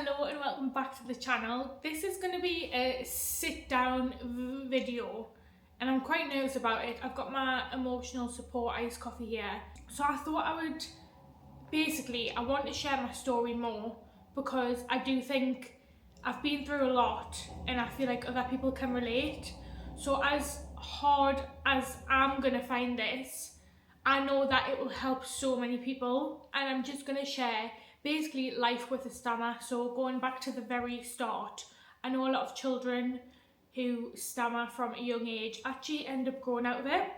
Hello and welcome back to the channel. This is going to be a sit down video and I'm quite nervous about it. I've got my emotional support iced coffee here. So I thought I want to share my story more because I do think I've been through a lot and I feel like other people can relate. So as hard as I'm going to find this, I know that it will help so many people, and I'm just going to share basically life with a stammer. So going back to the very start, I know a lot of children who stammer from a young age actually end up growing out of it,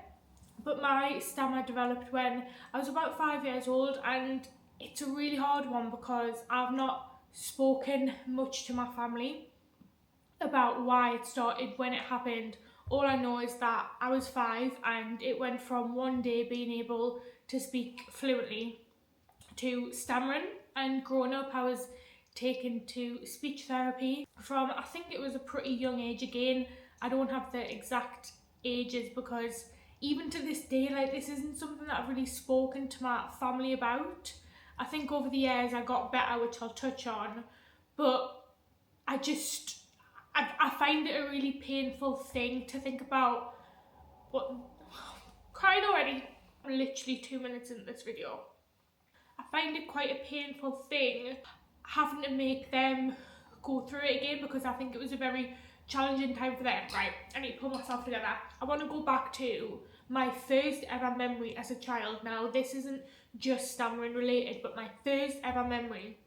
but my stammer developed when I was about 5 years old, and it's a really hard one because I've not spoken much to my family about why it started, when it happened. All I know is that I was 5 and it went from one day being able to speak fluently to stammering, and growing up I was taken to speech therapy from, I think it was a pretty young age. Again, I don't have the exact ages because even to this day, like, this isn't something that I've really spoken to my family about. I think over the years I got better, which I'll touch on, but I find it a really painful thing to think about. What? Crying already? I'm literally 2 minutes into this video. I find it quite a painful thing having to make them go through it again because I think it was a very challenging time for them. Right, I need to pull myself together. I want to go back to my first ever memory as a child. Now, this isn't just stammering related, but my first ever memory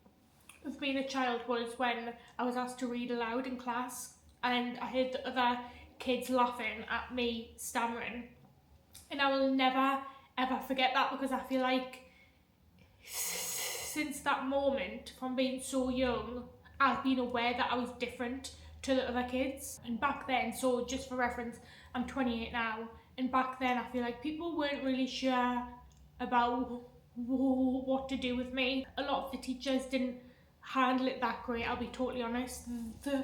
of being a child was when I was asked to read aloud in class and I heard the other kids laughing at me stammering, and I will never ever forget that because I feel like since that moment, from being so young, I've been aware that I was different to the other kids. And back then, so just for reference, I'm 28 now, and back then I feel like people weren't really sure about what to do with me. A lot of the teachers didn't handle it that great, I'll be totally honest. There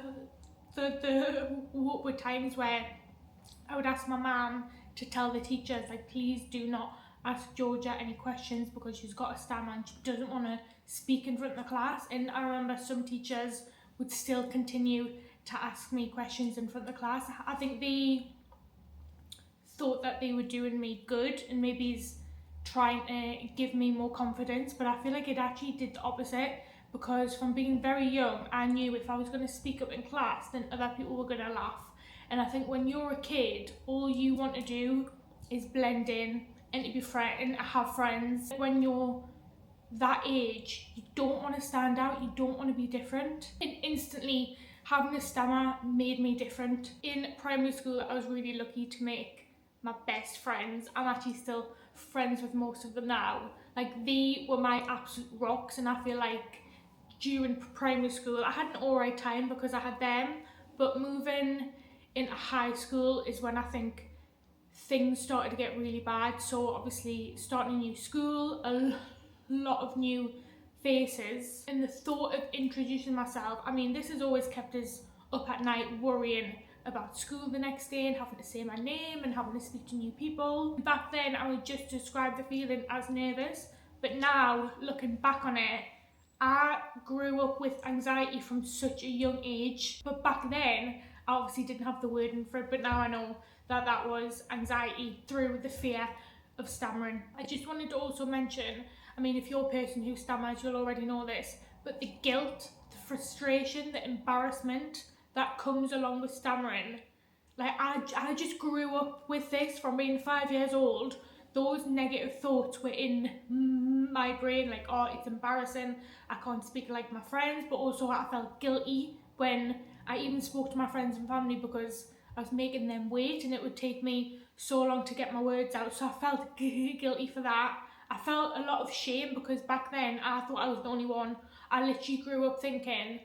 were times where I would ask my mum to tell the teachers, like, please do not ask Georgia any questions because she's got a stammer and she doesn't want to speak in front of the class. And I remember some teachers would still continue to ask me questions in front of the class. I think they thought that they were doing me good and maybe trying to give me more confidence, but I feel like it actually did the opposite, because from being very young I knew if I was going to speak up in class then other people were going to laugh. And I think when you're a kid, all you want to do is blend in and to be and have friends. When you're that age, you don't want to stand out, you don't want to be different. And instantly having a stammer made me different. In primary school, I was really lucky to make my best friends. I'm actually still friends with most of them now. Like, they were my absolute rocks, and I feel like during primary school I had an alright time because I had them, but moving into high school is when I think things started to get really bad. So obviously starting a new school, a lot of new faces, and the thought of introducing myself, I mean, this has always kept us up at night worrying about school the next day and having to say my name and having to speak to new people. Back then I would just describe the feeling as nervous, but now looking back on it, I grew up with anxiety from such a young age. But back then I obviously didn't have the wording for it, but now I know that that was anxiety through the fear of stammering. I just wanted to also mention, I mean, if you're a person who stammers, you'll already know this, but the guilt, the frustration, the embarrassment that comes along with stammering, like, I just grew up with this from being 5 years old. Those negative thoughts were in my brain, like, oh, it's embarrassing, I can't speak like my friends, but also I felt guilty when I even spoke to my friends and family because I was making them wait and it would take me so long to get my words out. So I felt guilty for that. I felt a lot of shame because back then I thought I was the only one. I literally grew up thinking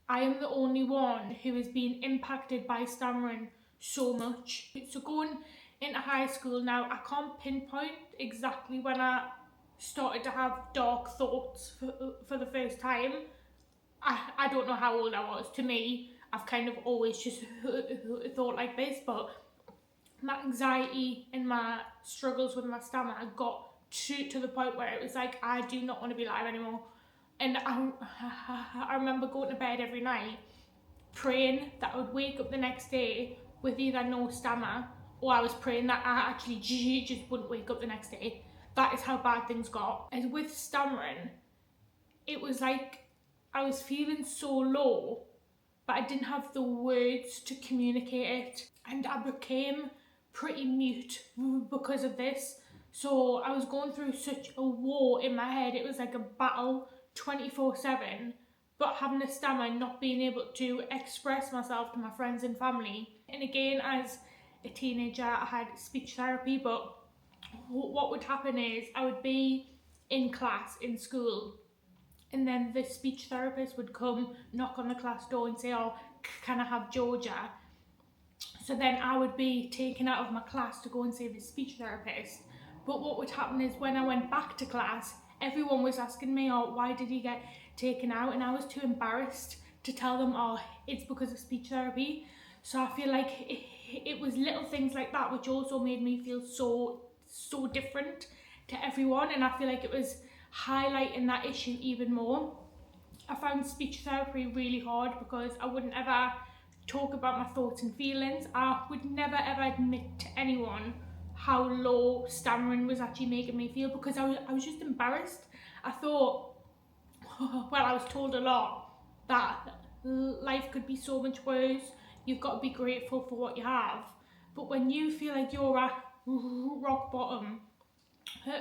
I am the only one who is being impacted by stammering so much. So going into high school now, I can't pinpoint exactly when I started to have dark thoughts for the first time. I don't know how old I was. To me, I've kind of always just thought like this, but my anxiety and my struggles with my stammer got to the point where it was like, I do not want to be alive anymore. And I remember going to bed every night praying that I would wake up the next day with either no stammer, or I was praying that I actually just wouldn't wake up the next day. That is how bad things got. And with stammering, it was like I was feeling so low, but I didn't have the words to communicate it, and I became pretty mute because of this. So I was going through such a war in my head. It was like a battle 24/7, but having a stammer and not being able to express myself to my friends and family. And again, as a teenager, I had speech therapy, but what would happen is I would be in class in school, and then the speech therapist would come, knock on the class door and say, oh, can I have Georgia? So then I would be taken out of my class to go and see the speech therapist. But what would happen is when I went back to class, everyone was asking me, oh, why did he get taken out? And I was too embarrassed to tell them, oh, it's because of speech therapy. So I feel like it was little things like that which also made me feel so different to everyone. And I feel like it was highlighting that issue even more. I found speech therapy really hard because I wouldn't ever talk about my thoughts and feelings. I would never ever admit to anyone how low stammering was actually making me feel, because I was just embarrassed. I thought, well, I was told a lot that life could be so much worse, you've got to be grateful for what you have. But when you feel like you're at rock bottom,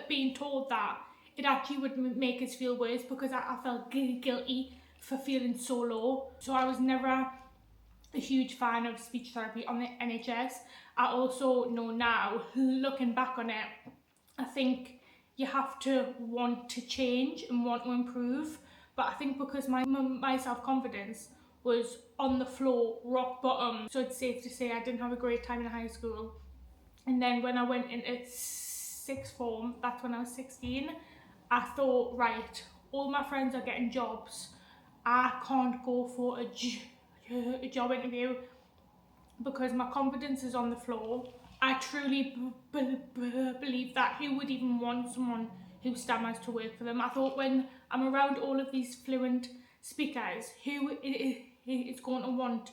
being told that, it actually would make us feel worse, because I felt guilty for feeling so low. So I was never a huge fan of speech therapy on the NHS. I also know now, looking back on it, I think you have to want to change and want to improve. But I think because my self-confidence was on the floor, rock bottom, so it's safe to say I didn't have a great time in high school. And then when I went into sixth form, that's when I was 16, I thought, right, all my friends are getting jobs. I can't go for a job interview because my confidence is on the floor. I truly believe that who would even want someone who stammers to work for them? I thought, when I'm around all of these fluent speakers, who is going to want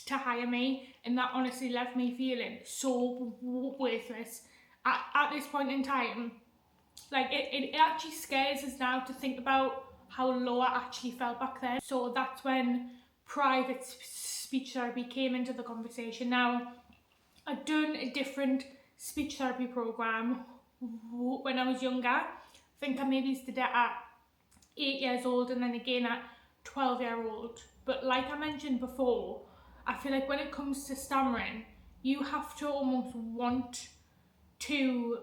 to hire me? And that honestly left me feeling so worthless. At this point in time, like it actually scares us now to think about how low I actually felt back then. So that's when private speech therapy came into the conversation. Now, I'd done a different speech therapy program when I was younger. I think I maybe did it at 8 years old and then again at 12-year-old. But like I mentioned before, I feel like when it comes to stammering, you have to almost want to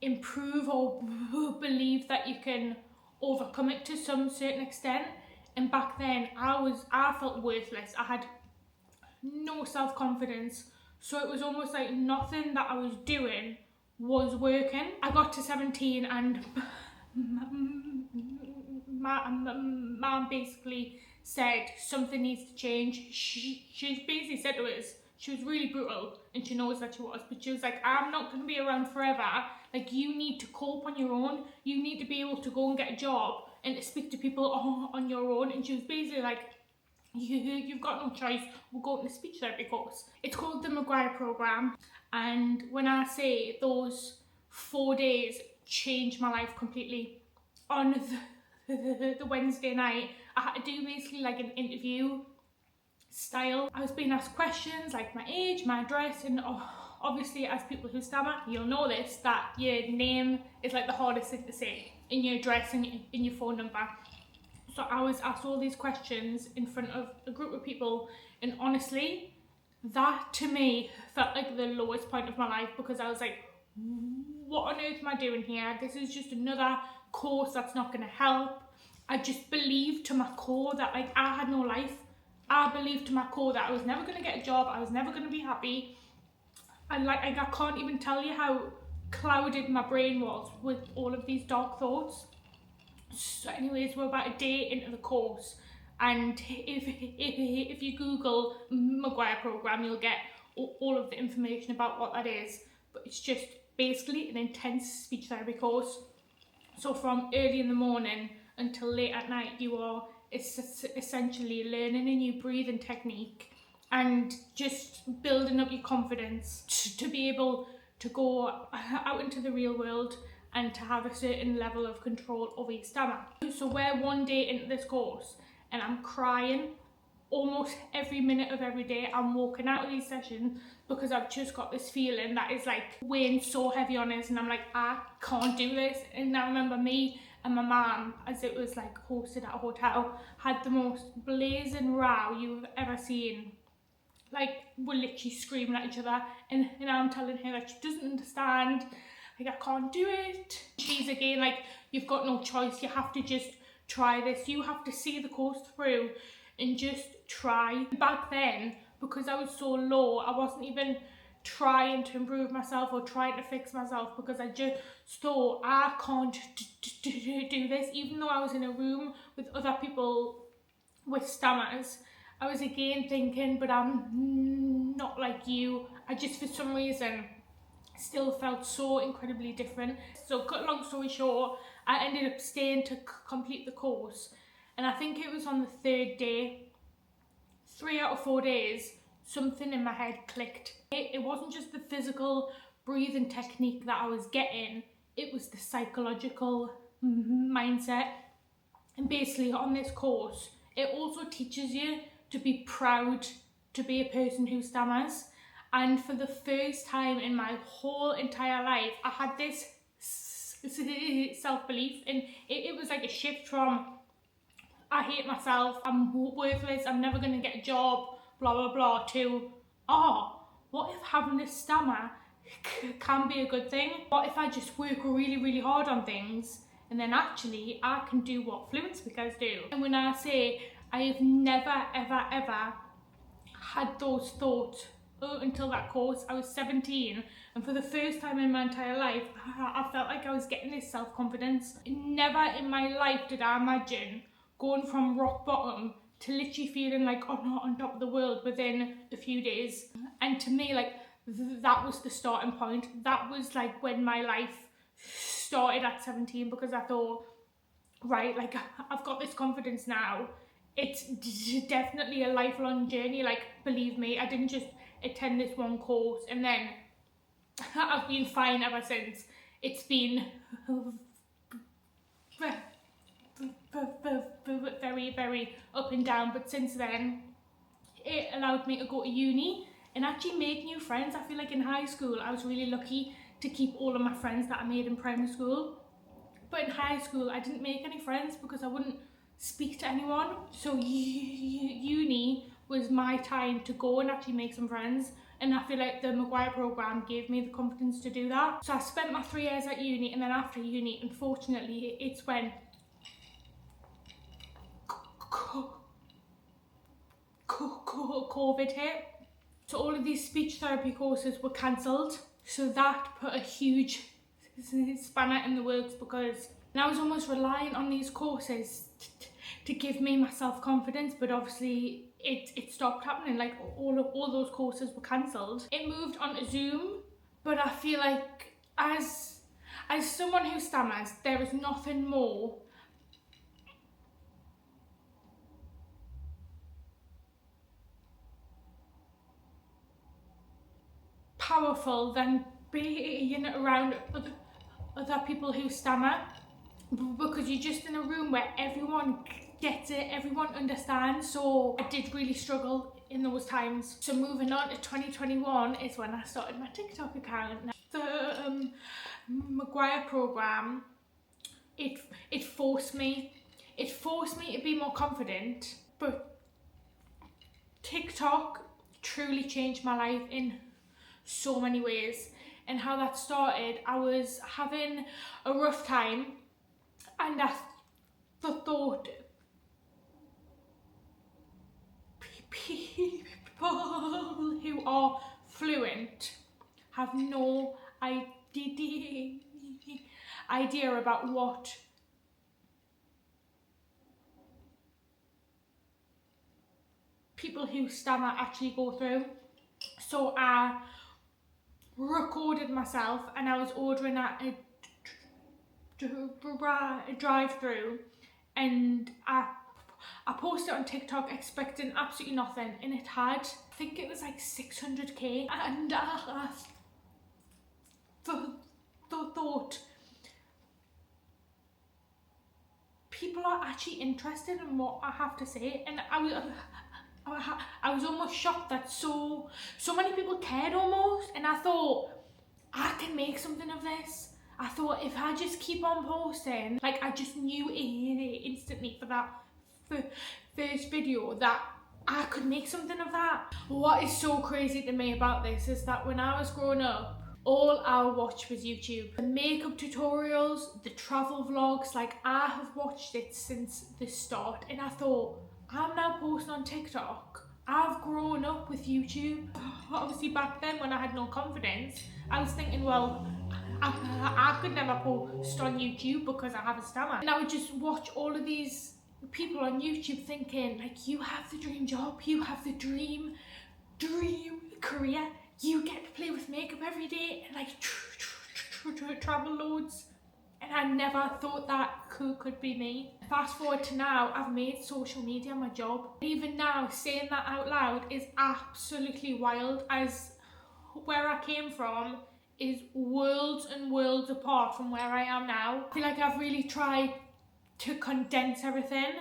improve or believe that you can overcome it to some certain extent. And back then I felt worthless. I had no self-confidence, so it was almost like nothing that I was doing was working. I got to 17 and my mum basically said something needs to change. She basically said to us, she was really brutal and she knows that she was, but she was like, I'm not going to be around forever. Like, you need to cope on your own. You need to be able to go and get a job and to speak to people on your own. And she was basically like, you've got no choice, we'll go to the speech therapy course. It's called the Maguire program. And when I say those 4 days changed my life completely, on the Wednesday night, I had to do basically like an interview style. I was being asked questions like my age, my address, and obviously as people who stammer, you'll know this, that your name is like the hardest thing to say, in your address and in your phone number. So I was asked all these questions in front of a group of people, and honestly, that to me felt like the lowest point of my life, because I was like, what on earth am I doing here? This is just another course that's not going to help. I just believed to my core that like I had no life. I believed to my core that I was never going to get a job, I was never going to be happy. And like I can't even tell you how clouded my brain was with all of these dark thoughts. So anyways, we're about a day into the course, and if you Google Maguire program, you'll get all of the information about what that is. But it's just basically an intense speech therapy course. So from early in the morning until late at night, you are essentially learning a new breathing technique and just building up your confidence to be able to go out into the real world and to have a certain level of control over your stammer. So we're one day into this course and I'm crying almost every minute of every day. I'm walking out of these sessions because I've just got this feeling that is like weighing so heavy on us, and I'm like, I can't do this. And I remember me and my mum, as it was like hosted at a hotel, had the most blazing row you've ever seen. Like, we're literally screaming at each other, and I'm telling her that she doesn't understand, like, I can't do it. She's again like, you've got no choice, you have to just try this, you have to see the course through and just try. Back then, because I was so low, I wasn't even trying to improve myself or trying to fix myself, because I just thought, I can't do this. Even though I was in a room with other people with stammers, I was again thinking, but I'm not like you. I just, for some reason, still felt so incredibly different. So cut long story short, I ended up staying to complete the course, and I think it was on the third day, 3 out of 4 days, something in my head clicked. It wasn't just the physical breathing technique that I was getting, it was the psychological mindset. And basically on this course, it also teaches you to be proud to be a person who stammers. And for the first time in my whole entire life, I had this self-belief, and it was like a shift from, I hate myself, I'm worthless, I'm never going to get a job, blah blah blah, to, oh, what if having a stammer can be a good thing? What if I just work really, really hard on things and then actually I can do what fluent speakers do? And when I say I have never, ever, ever had those thoughts until that course, I was 17, and for the first time in my entire life, I felt like I was getting this self-confidence. Never in my life did I imagine going from rock bottom to literally feeling like, oh, not on top of the world within a few days. And to me, like, that was the starting point. That was like when my life started at 17, because I thought, right, like, I've got this confidence now. It's definitely a lifelong journey. Like, believe me, I didn't just attend this one course and then I've been fine ever since. It's been very, very up and down, but since then it allowed me to go to uni and actually make new friends. I feel like in high school I was really lucky to keep all of my friends that I made in primary school, but in high school I didn't make any friends because I wouldn't speak to anyone. So uni was my time to go and actually make some friends, and I feel like the Maguire program gave me the confidence to do that. So I spent my 3 years at uni, and then after uni, unfortunately, it's when COVID hit. So all of these speech therapy courses were cancelled. So that put a huge spanner in the works, because I was almost relying on these courses to give me my self-confidence, but obviously it stopped happening. Like, all those courses were cancelled. It moved on to Zoom, but I feel like as someone who stammers, there is nothing more powerful than being around other people who stammer, because you're just in a room where everyone gets it, everyone understands. So I did really struggle in those times. So moving on to 2021 is when I started my TikTok account. The Maguire program, it forced me to be more confident, but TikTok truly changed my life in so many ways. And how that started, I was having a rough time, and I thought people who are fluent have no idea about what people who stammer actually go through. So I recorded myself, and I was ordering at a drive-through, and I posted it on TikTok expecting absolutely nothing, and it had, I think it was like 600k, and I thought people are actually interested in what I have to say, and I was almost shocked that so many people cared almost, and I thought, I can make something of this. I thought if I just keep on posting, like I just knew instantly for that first video that I could make something of that. What is so crazy to me about this is that when I was growing up, all I watched was YouTube. The makeup tutorials, the travel vlogs, like I have watched it since the start, and I thought, I'm now posting on TikTok. I've grown up with YouTube. Obviously back then when I had no confidence, I was thinking, well, I could never post on YouTube because I have a stammer. And I would just watch all of these people on YouTube thinking, like, you have the dream job, you have the dream career, you get to play with makeup every day and like travel loads. And I never thought that could be me. Fast forward to now, I've made social media my job. Even now, saying that out loud is absolutely wild, as where I came from is worlds and worlds apart from where I am now. I feel like I've really tried to condense everything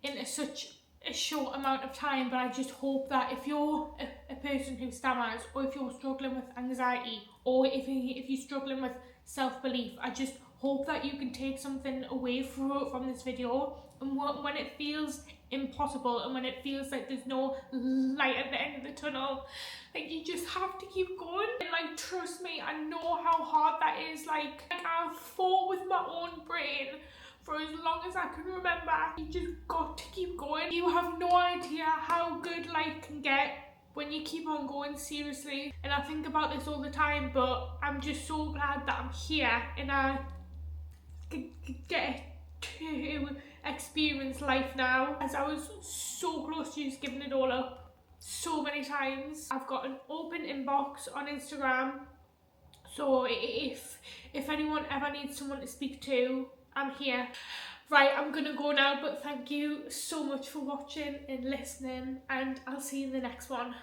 into such a short amount of time, but I just hope that if you're a person who stammers, or if you're struggling with anxiety, or if you're struggling with self-belief, I just hope that you can take something away from this video. And when it feels impossible, and when it feels like there's no light at the end of the tunnel, like, you just have to keep going. And like, trust me, I know how hard that is. Like I've fought with my own brain for as long as I can remember. You just got to keep going. You have no idea how good life can get when you keep on going, seriously. And I think about this all the time, but I'm just so glad that I'm here and I get to experience life now, as I was so close to just giving it all up so many times. I've got an open inbox on Instagram, so if anyone ever needs someone to speak to, I'm here. Right, I'm gonna go now, but thank you so much for watching and listening, and I'll see you in the next one.